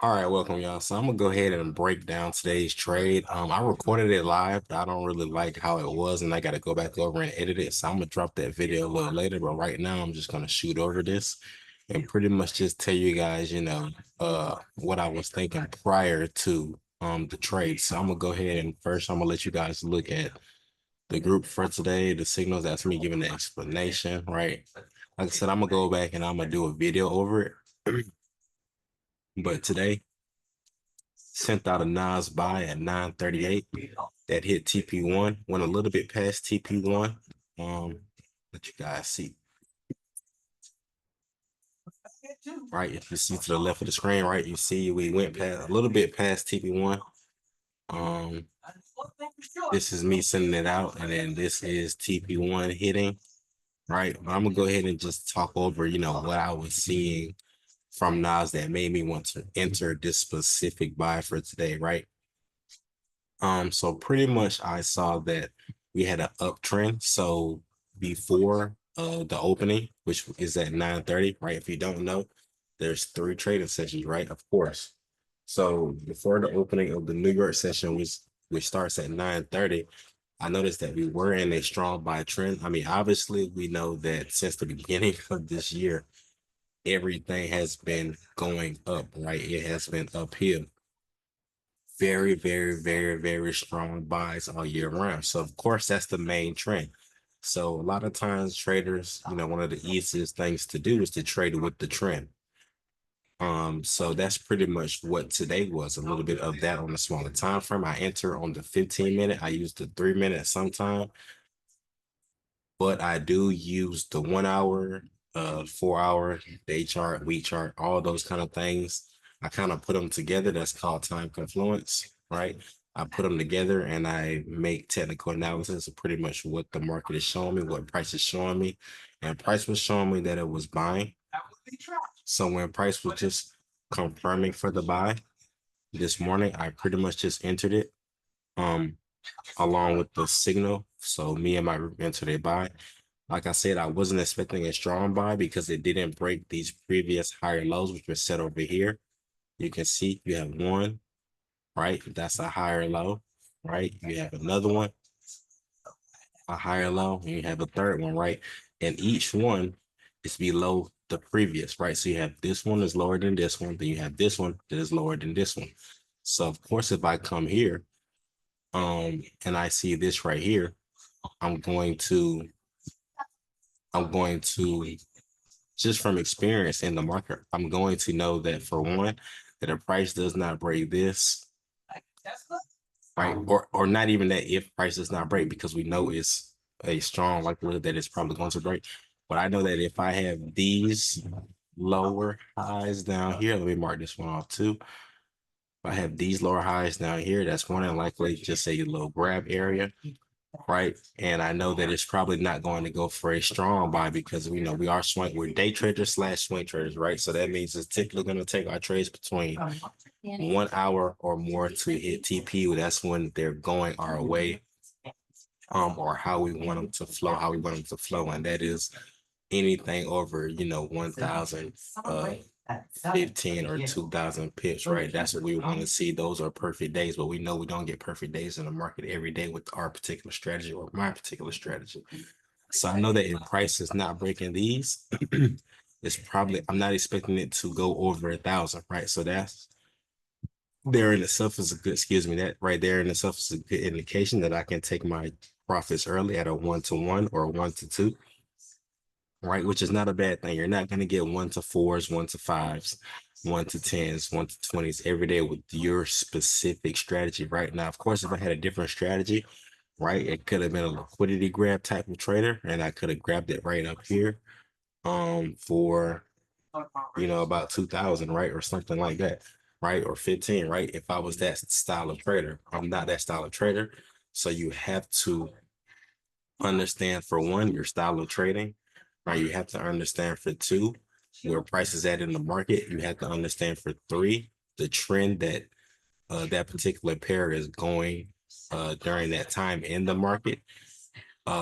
All right, welcome y'all. So I'm gonna go ahead and break down today's trade. I recorded it live, but I don't really like how it was, and I got to go back over and edit it. So I'm gonna drop that video a little later. But right now, I'm just gonna shoot over this and pretty much just tell you guys, what I was thinking prior to the trade. So I'm gonna go ahead and first I'm gonna let you guys look at the group for today, the signals. That's me giving the explanation, right? Like I said, I'm gonna go back and I'm gonna do a video over it. But today, sent out a Nas buy at 938 that hit TP1, went a little bit past TP1. Let you guys see. Right, if you see to the left of the screen, right, you see we went past a little bit past TP1. Um, this is me sending it out, and then this is TP1 hitting, right? But I'm gonna go ahead and just talk over, what I was seeing from Nas that made me want to enter this specific buy for today, right? So pretty much I saw that we had an uptrend. So before the opening, which is at 9:30, right? If you don't know, there's 3 trading sessions, right? Of course. So before the opening of the New York session, which starts at 9:30, I noticed that we were in a strong buy trend. I mean, obviously, we know that since the beginning of this year, everything has been going up, right? It has been uphill. Very, very, very, very strong buys all year round. So of course that's the main trend. So a lot of times traders, one of the easiest things to do is to trade with the trend. So that's pretty much what today was, a little bit of that on the smaller time frame. I enter on the 15-minute. I use the 3-minute sometime, but I do use the 1 hour, 4 hour, day chart, week chart, all those kind of things. I kind of put them together. That's called time confluence, right? I put them together and I make technical analysis of pretty much what the market is showing me, what price is showing me. And price was showing me that it was buying. So when price was just confirming for the buy this morning, I pretty much just entered it um along with the signal. So me and my group entered a buy. Like I said, I wasn't expecting a strong buy because it didn't break these previous higher lows, which were set over here. You can see you have one, right? That's a higher low, right? You have another one, a higher low, and you have a third one, right? And each one is below the previous, right? So you have this one is lower than this one, then you have this one that is lower than this one. So of course, if I come here, and I see this right here, I'm going to I'm going to just from experience in the market, I'm going to know that for one, that a price does not break this, right? Or not even that if price does not break, because we know it's a strong likelihood that it's probably going to break. But I know that if I have these lower highs down here, let me mark this one off too. If I have these lower highs down here, that's more than likely just a little grab area, right? And I know that it's probably not going to go for a strong buy because we know we're day traders slash swing traders, right? So that means it's typically going to take our trades between 1 hour or more to hit TP. That's when they're going our way, or how we want them to flow, and that is anything over 1,000 15 or 2,000 pips, right? That's what we want to see. Those are perfect days, but we know we don't get perfect days in the market every day with our particular strategy or my particular strategy. So I know that if price is not breaking these, it's probably, I'm not expecting it to go over 1,000, right? So that's there in itself is a good, excuse me, that right there in itself is a good indication that I can take my profits early at a 1-to-1 or 1-to-2, right? Which is not a bad thing. You're not going to get 1-to-4s, 1-to-5s, 1-to-10s, 1-to-20s every day with your specific strategy. Right now, of course, if I had a different strategy, right, it could have been a liquidity grab type of trader, and I could have grabbed it right up here, for about 2,000, right, or something like that, right, or 15, right. If I was that style of trader, I'm not that style of trader. So you have to understand, for one, your style of trading, right? You have to understand, for two, where price is at in the market. You have to understand, for three, the trend that that particular pair is going during that time in the market.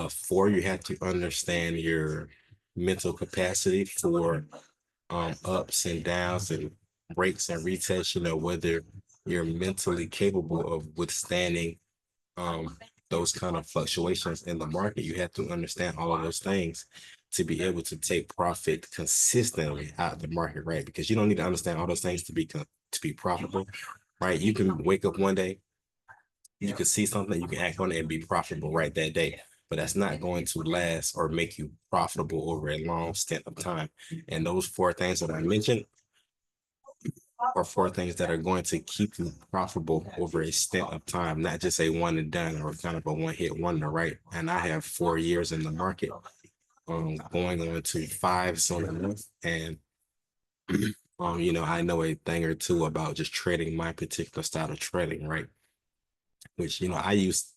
Four, you have to understand your mental capacity for ups and downs and breaks and retests, whether you're mentally capable of withstanding um those kind of fluctuations in the market. You have to understand all of those things to be able to take profit consistently out of the market, right? Because you don't need to understand all those things to be profitable, right? You can wake up one day, you can see something, you can act on it and be profitable right that day. But that's not going to last or make you profitable over a long stint of time. And those four things that I mentioned are four things that are going to keep you profitable over a stint of time, not just a one and done or kind of a one hit wonder, right? And I have 4 years in the market, going on to five soon enough. And I know a thing or two about just trading my particular style of trading, right? Which, I use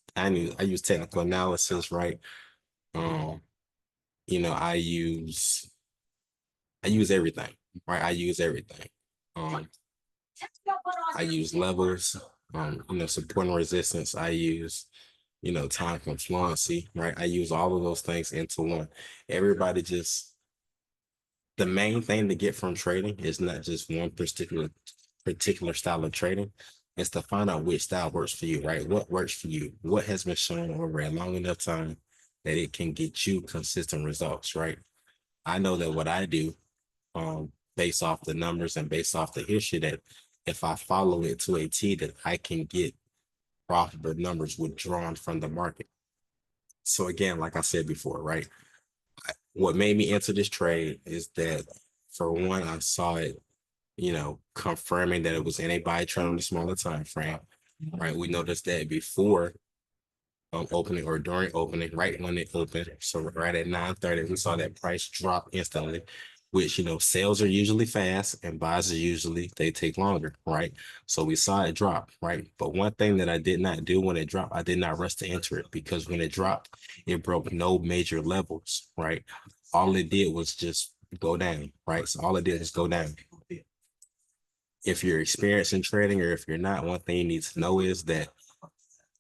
technical analysis, right? Um, I use everything, right? I use everything. Um, I use levels, support and resistance. I use, time confluency, right? I use all of those things into one. Everybody just, the main thing to get from trading is not just one particular style of trading. It's to find out which style works for you, right? What works for you? What has been shown over a long enough time that it can get you consistent results, right? I know that what I do, based off the numbers and based off the history, that if I follow it to a T, that I can get profitable numbers withdrawn from the market. So again, like I said before, right? What made me enter this trade is that, for one, I saw it, confirming that it was in a buy trend on the smaller time frame, right? We noticed that before opening or during opening, right when it opened. So right at 9:30, we saw that price drop instantly, which, sales are usually fast and buys are usually, they take longer, right? So we saw it drop, right? But one thing that I did not do when it dropped, I did not rush to enter it, because when it dropped, it broke no major levels, right? All it did was just go down, right? So all it did is go down. If you're experienced in trading or if you're not, one thing you need to know is that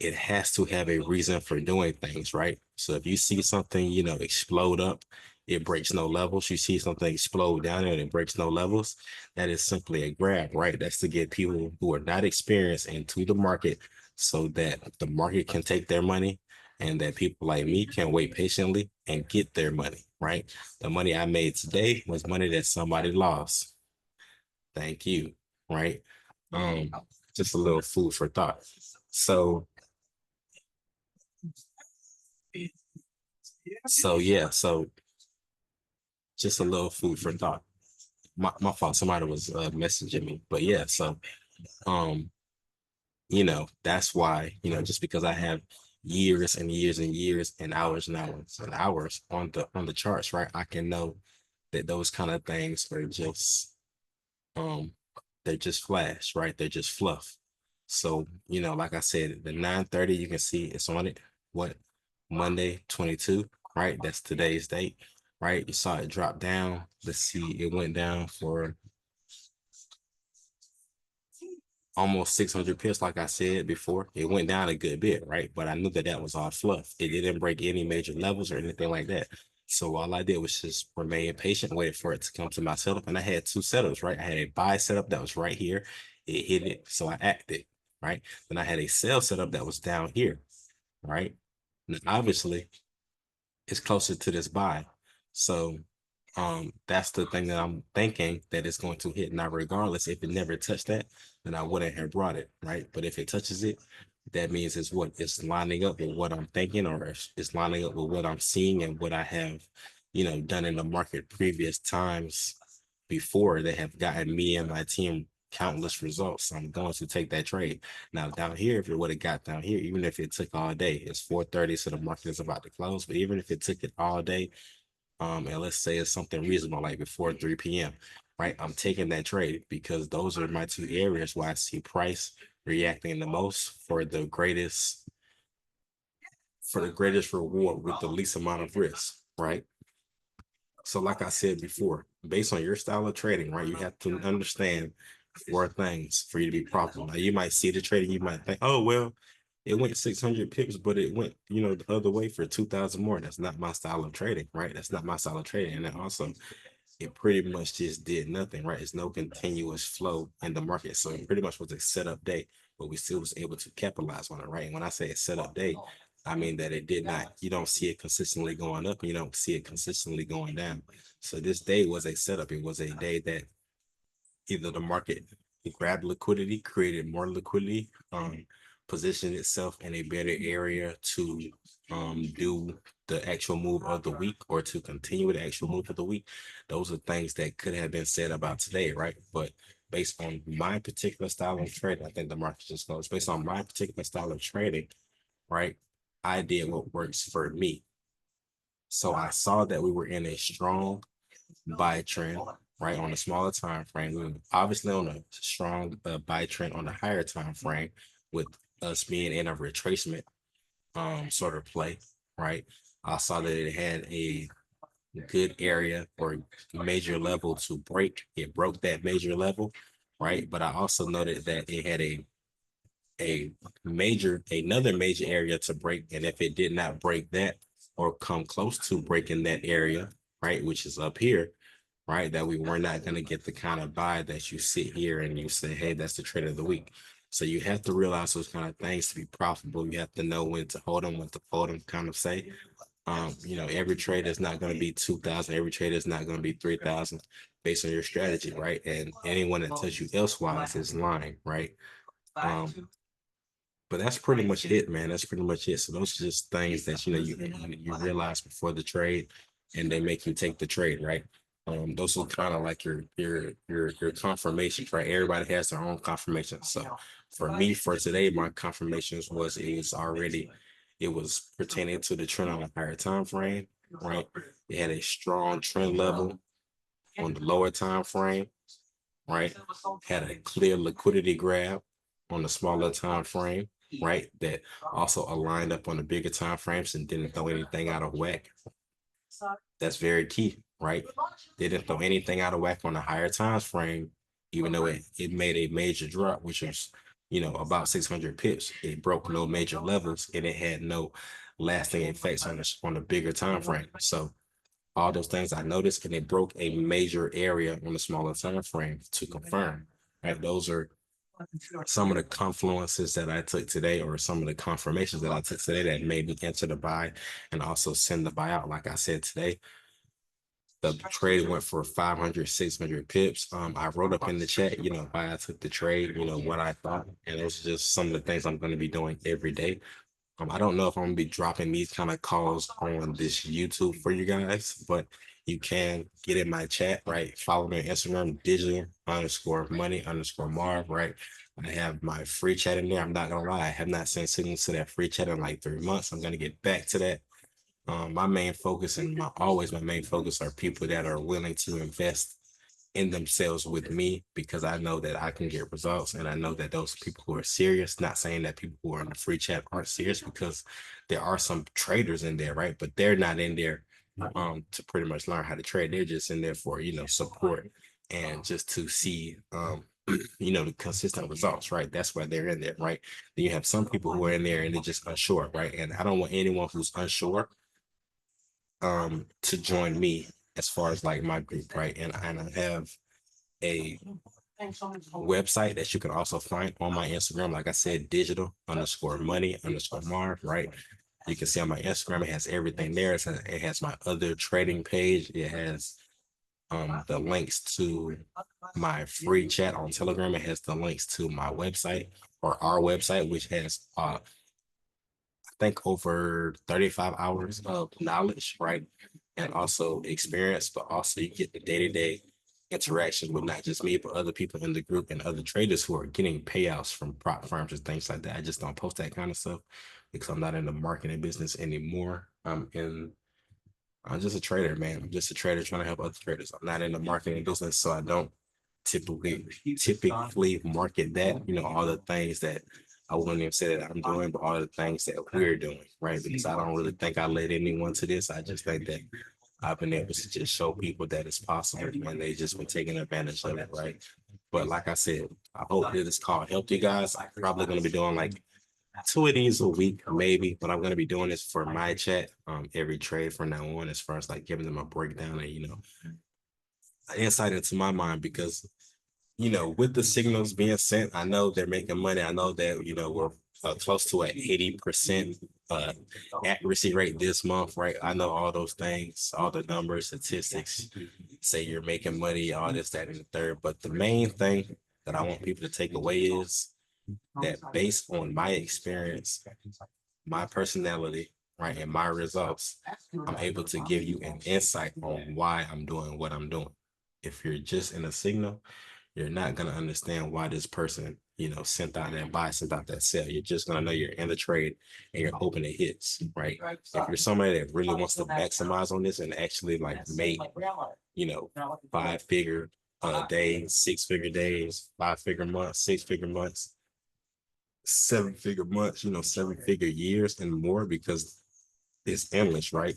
it has to have a reason for doing things, right? So if you see something, explode up, it breaks no levels. You see something explode down and it breaks no levels. That is simply a grab, right? That's to get people who are not experienced into the market so that the market can take their money and that people like me can wait patiently and get their money, right? The money I made today was money that somebody lost. Thank you, right? Um, just a little food for thought. So yeah, so just a little food for thought. My fault, somebody was messaging me, but yeah, so um, that's why, just because I have years and years and years and hours on the charts, right? I can know that those kind of things are just um they're just flash, right? They're just fluff. So, like I said, the 9:30, you can see it's on it. What? Monday 22, right? That's today's date, right? You saw it drop down. Let's see, it went down for almost 600 pips, like I said before. It went down a good bit, right? But I knew that that was all fluff. It didn't break any major levels or anything like that. So all I did was just remain patient, waited for it to come to my setup. And I had two setups, right? I had a buy setup that was right here. It hit it, so I acted, right? Then I had a sell setup that was down here, right? And obviously, it's closer to this buy. So that's the thing that I'm thinking that it's going to hit. Now, regardless, if it never touched that, then I wouldn't have brought it, right? But if it touches it, that means it's lining up with what I'm thinking, or it's lining up with what I'm seeing and what I have, done in the market previous times before that have gotten me and my team countless results. I'm going to take that trade. Now down here, if it would have got down here, even if it took all day, it's 4:30, so the market is about to close. But even if it took it all day, and let's say it's something reasonable like before 3 p.m., right? I'm taking that trade because those are my two areas where I see price reacting the most for the greatest reward with the least amount of risk, right? So, like I said before, based on your style of trading, right, you have to understand four things for you to be profitable. Now, you might see the trading, you might think, oh, well, it went 600 pips, but it went, the other way for 2,000 more. That's not my style of trading, right? That's not my style of trading. And then also, it pretty much just did nothing, right? It's no continuous flow in the market. So it pretty much was a setup day, but we still was able to capitalize on it, right? And when I say a setup day, I mean that it did not, you don't see it consistently going up and you don't see it consistently going down. So this day was a setup. It was a day that either the market grabbed liquidity, created more liquidity, positioned itself in a better area to do the actual move of the week or to continue the actual move of the week. Those are things that could have been said about today, right? But based on my particular style of trading, I think the market just knows. Based on my particular style of trading, right? I did what works for me. So I saw that we were in a strong buy trend, right, on a smaller time frame. We were obviously on a strong buy trend on the higher time frame, with us being in a retracement sort of play, right? I saw that it had a good area or major level to break. It broke that major level, right? But I also noted that it had another major area to break, and if it did not break that or come close to breaking that area, right, which is up here, right, that we were not going to get the kind of buy that you sit here and you say, hey, that's the trade of the week. So you have to realize those kind of things to be profitable. You have to know when to hold them, when to fold them, kind of say. Every trade is not going to be 2,000. Every trade is not going to be 3,000 based on your strategy, right? And anyone that tells you elsewise is lying, right? But that's pretty much it, man. That's pretty much it. So those are just things that you realize before the trade, and they make you take the trade, right? Those are kind of like your confirmations, right? Everybody has their own confirmations. So for me, for today, my confirmations was it was pertaining to the trend on a higher time frame, right? It had a strong trend level on the lower time frame, right? Had a clear liquidity grab on the smaller time frame, right? That also aligned up on the bigger time frames and didn't throw anything out of whack. That's very key, right? They didn't throw anything out of whack on the higher time frame, even though it made a major drop, which was, about 600 pips. It broke no major levels and it had no lasting effects on the bigger time frame. So all those things I noticed, and it broke a major area on the smaller time frame to confirm. Right, those are some of the confluences that I took today, or some of the confirmations that I took today that made me enter the buy and also send the buy out. Like I said today, the trade went for 500, 600 pips. I wrote up in the chat, why I took the trade, what I thought, and those are just some of the things I'm going to be doing every day. I don't know if I'm gonna be dropping these kind of calls on this YouTube for you guys, but you can get in my chat, right? Follow me on Instagram, digital_money_Marv, right? I have my free chat in there. I'm not gonna lie, I have not sent signals to that free chat in like 3 months. I'm gonna get back to that. My main focus and my main focus are people that are willing to invest in themselves with me, because I know that I can get results, and I know that those people who are serious, not saying that people who are in the free chat aren't serious, because there are some traders in there, right? But they're not in there to pretty much learn how to trade. They're just in there for, support and just to see the consistent results, right? That's why they're in there, right? Then you have some people who are in there and they're just unsure, right? And I don't want anyone who's unsure to join me as far as like my group, right? And I have a website that you can also find on my Instagram. Like I said, digital_money_Marv, right? You can see on my Instagram, it has everything there. It has my other trading page. It has the links to my free chat on Telegram. It has the links to my website, or our website, which has think over 35 hours of knowledge, right? And also experience, but also you get the day-to-day interaction with not just me, but other people in the group and other traders who are getting payouts from prop firms and things like that. I just don't post that kind of stuff because I'm not in the marketing business anymore. I'm just a trader, man. I'm just a trader trying to help other traders. I'm not in the marketing business, so I don't typically market that, all the things that I wouldn't even say that I'm doing, but all the things that we're doing, right? Because I don't really think I led anyone to this. I just think that I've been able to just show people that it's possible, and they just been taking advantage of it, right? But like I said, I hope that this call helped you guys. I'm probably going to be doing like 2 of these a week, maybe, but I'm going to be doing this for my chat every trade from now on, as far as like giving them a breakdown and, insight into my mind because with the signals being sent, I know they're making money. I know that we're close to an 80% uh, accuracy rate this month, right? I know all those things, all the numbers, statistics say you're making money, all this, that, and the third. But the main thing that I want people to take away is that based on my experience, my personality, right, and my results, I'm able to give you an insight on why I'm doing what I'm doing. If you're just in a signal, you're not gonna understand why this person, sent out that buy, sent out that sell. You're just gonna know you're in the trade and you're hoping it hits, right? If you're somebody that really wants to maximize on this and actually like make, 5-figure days, 6-figure days, 5-figure months, 6-figure months, 7-figure months, 7-figure years and more, because it's endless, right?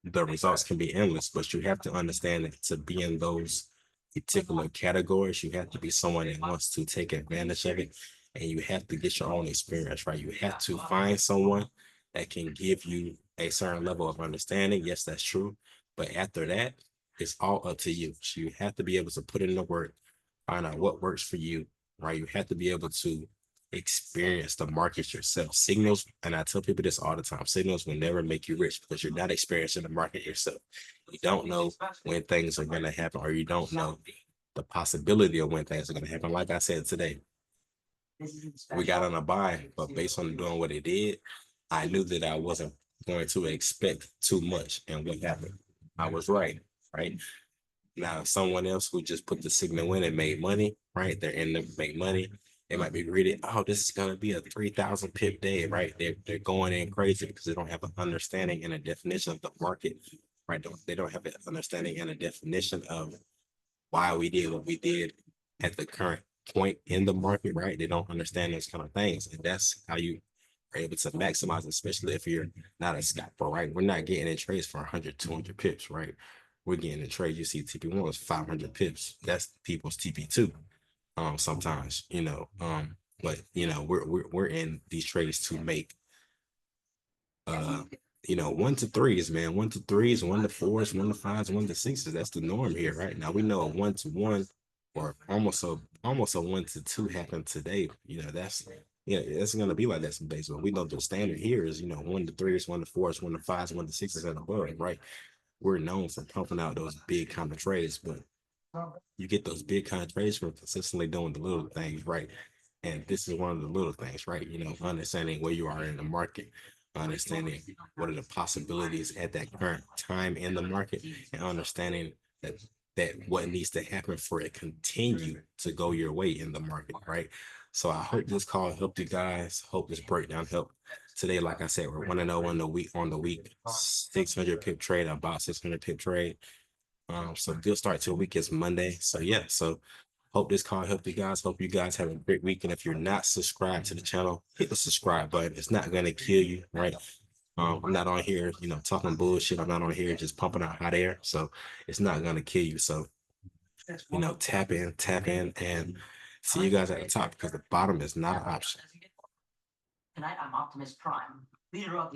The results can be endless, but you have to understand that to be in those particular categories, you have to be someone that wants to take advantage of it, and you have to get your own experience, right? You have to find someone that can give you a certain level of understanding. Yes, that's true. But after that, it's all up to you. So you have to be able to put in the work, find out what works for you, right? You have to be able to experience the market yourself. Signals, and I tell people this all the time, signals will never make you rich because you're not experiencing the market yourself. You don't know when things are going to happen, or you don't know the possibility of when things are going to happen. Like I said today, we got on a buy, but based on doing what it did, I knew that I wasn't going to expect too much. And what happened? I was right, right? Now, someone else who just put the signal in and made money, right? They're in to make money. They might be reading, oh, this is going to be a 3,000 pip day, right? They're going in crazy because they don't have an understanding and a definition of the market, right? They don't have an understanding and a definition of why we did what we did at the current point in the market, right? They don't understand those kind of things. And that's how you are able to maximize, especially if you're not a scalper, right? We're not getting in trades for 100, 200 pips, right? We're getting in trades. You see TP1 is 500 pips. That's people's TP2. Sometimes, but we're in these trades to make uh 1 to 3s, man. 1 to 3s, 1 to 4s, 1 to 5s, 1 to 6s. That's the norm here, right? Now we know a 1 to 1 or almost a 1 to 2 happened today. It's gonna be like that some days, but we know the standard here is 1 to 3s, 1 to 4s, 1 to 5s, 1 to 6s and above, right? We're known for pumping out those big kind of trades, but you get those big kind of trades from consistently doing the little things, right? And this is one of the little things, right? Understanding where you are in the market, understanding what are the possibilities at that current time in the market, and understanding that what needs to happen for it continue to go your way in the market, right? So I hope this call helped you guys. Hope this breakdown helped today. Like I said, we're 1-0 on the week 600 pip trade, about 600 pip trade. So good start to a week. It's Monday. So yeah, so hope this call helped you guys. Hope you guys have a great week. And if you're not subscribed to the channel, hit the subscribe button. It's not gonna kill you, right? I'm not on here, talking bullshit. I'm not on here just pumping out hot air. So it's not gonna kill you. So, tap in, and see you guys at the top, because the bottom is not an option.